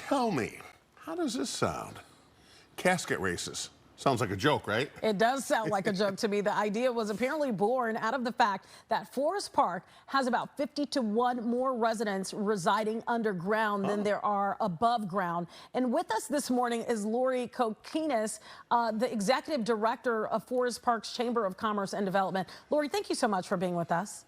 Tell me, how does this sound? Casket races. Sounds like a joke, right? It does sound like a joke to me. The idea was apparently born out of the fact that Forest Park has about 50 to 1 more residents residing underground than there are above ground. And with us this morning is Lori Kokinis, the executive director of Forest Park's Chamber of Commerce and Development. Lori, thank you so much for being with us.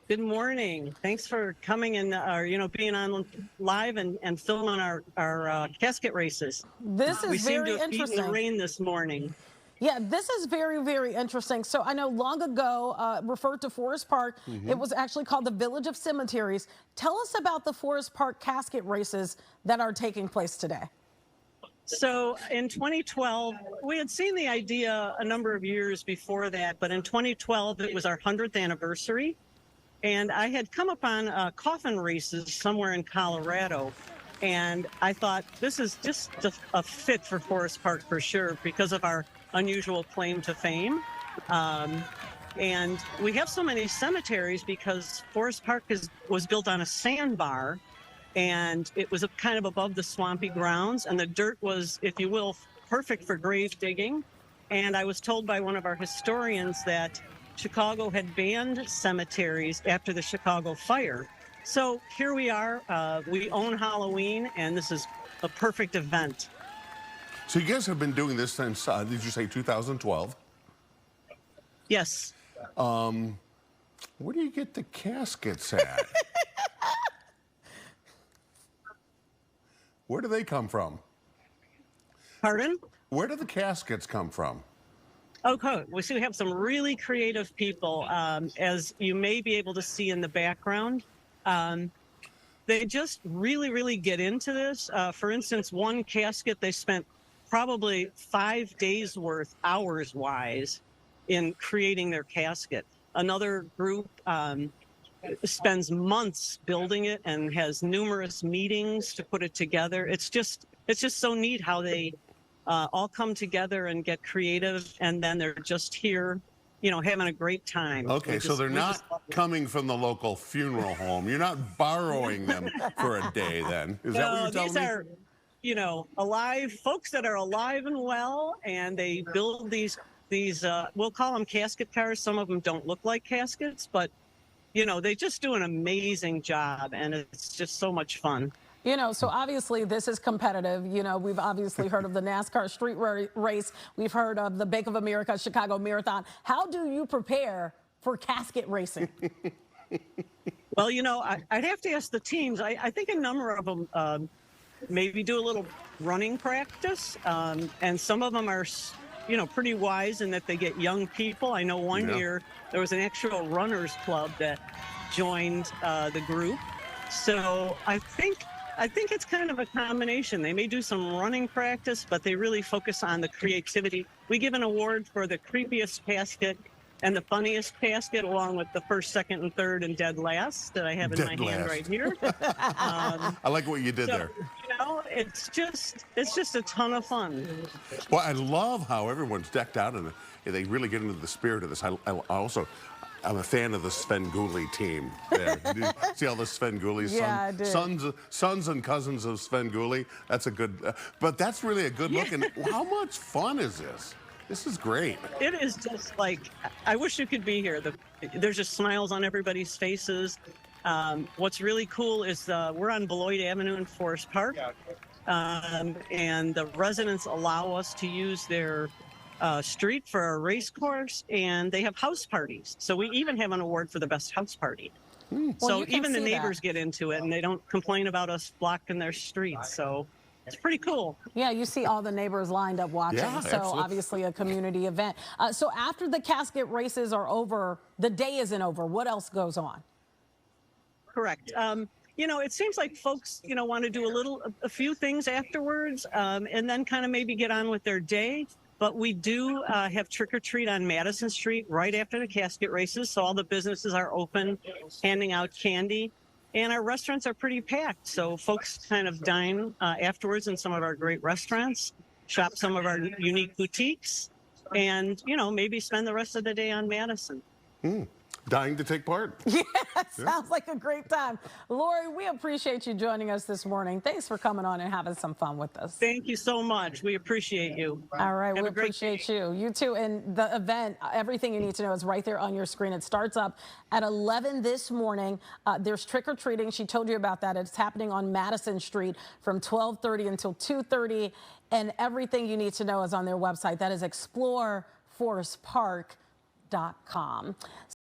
Good morning. Thanks for coming and being on live and filming our casket races. This is we very seem to have interesting. beaten the rain this morning. Yeah, this is very, very interesting. So I know long ago, referred to Forest Park, it was actually called the Village of Cemeteries. Tell us about the Forest Park casket races that are taking place today. So in 2012, we had seen the idea a number of years before that, but in 2012, it was our 100th anniversary. And I had come upon coffin races somewhere in Colorado. And I thought, this is just a fit for Forest Park for sure because of our unusual claim to fame. And we have so many cemeteries because Forest Park was built on a sandbar. And it was kind of above the swampy grounds. And the dirt was, if you will, perfect for grave digging. And I was told by one of our historians that Chicago had banned cemeteries after the Chicago fire. So here we are. We own Halloween, and this is a perfect event. So you guys have been doing this since, did you say 2012? Yes. Where do you get the caskets at? Where do they come from? Pardon? Where do the caskets come from? Okay, we have some really creative people, as you may be able to see in the background. They just really get into this. For instance, one casket, they spent probably 5 days worth, hours-wise, in creating their casket. Another group spends months building it and has numerous meetings to put it together. It's just so neat how they all come together and get creative, and then they're just here, having a great time. Okay, so they're not coming from the local funeral home. You're not borrowing them for a day then. Is that what you're telling me? These are, alive folks that are alive and well, and they build these we'll call them casket cars. Some of them don't look like caskets, but, they just do an amazing job, and it's just so much fun. So obviously this is competitive. We've obviously heard of the NASCAR street race. We've heard of the Bank of America Chicago Marathon. How do you prepare for casket racing? Well, I'd have to ask the teams. I think a number of them maybe do a little running practice. And some of them are, pretty wise in that they get young people. I know one year there was an actual runners club that joined the group. So I think it's kind of a combination. They may do some running practice, but they really focus on the creativity. We give an award for the creepiest casket and the funniest casket, along with the first, second, and third, and dead last that I have in my hand right here. I like what you did there. It's just a ton of fun. Well, I love how everyone's decked out, and they really get into the spirit of this. I'm a fan of the Svengoolie team there. Did you see all the Svengoolies? Yeah, I did. Sons and cousins of Svengoolie. That's a good, but that's really a good look. And how much fun is this? This is great. It is just like, I wish you could be here. There's just smiles on everybody's faces. What's really cool is we're on Beloit Avenue in Forest Park. And the residents allow us to use their street for a race course, and they have house parties. So we even have an award for the best house party. So even the neighbors get into it, and they don't complain about us blocking their streets. So it's pretty cool. Yeah, you see all the neighbors lined up watching. Yeah, so absolutely. Obviously a community event. So after the casket races are over, the day isn't over. What else goes on? Correct. It seems like folks, want to do a few things afterwards, and then kind of maybe get on with their day. But we do have trick or treat on Madison Street right after the casket races. So all the businesses are open, handing out candy. And our restaurants are pretty packed. So folks kind of dine afterwards in some of our great restaurants, shop some of our unique boutiques, and, maybe spend the rest of the day on Madison. dying to take part. Yeah, sounds like a great time. Lori, we appreciate you joining us this morning. Thanks for coming on and having some fun with us. Thank you so much. We appreciate you. All right, Have we a great appreciate day. you. You too. And the event, everything you need to know is right there on your screen. It starts up at 11 this morning. There's trick-or-treating. She told you about that. It's happening on Madison Street from 12:30 until 2:30. And everything you need to know is on their website. That is exploreforestpark.com.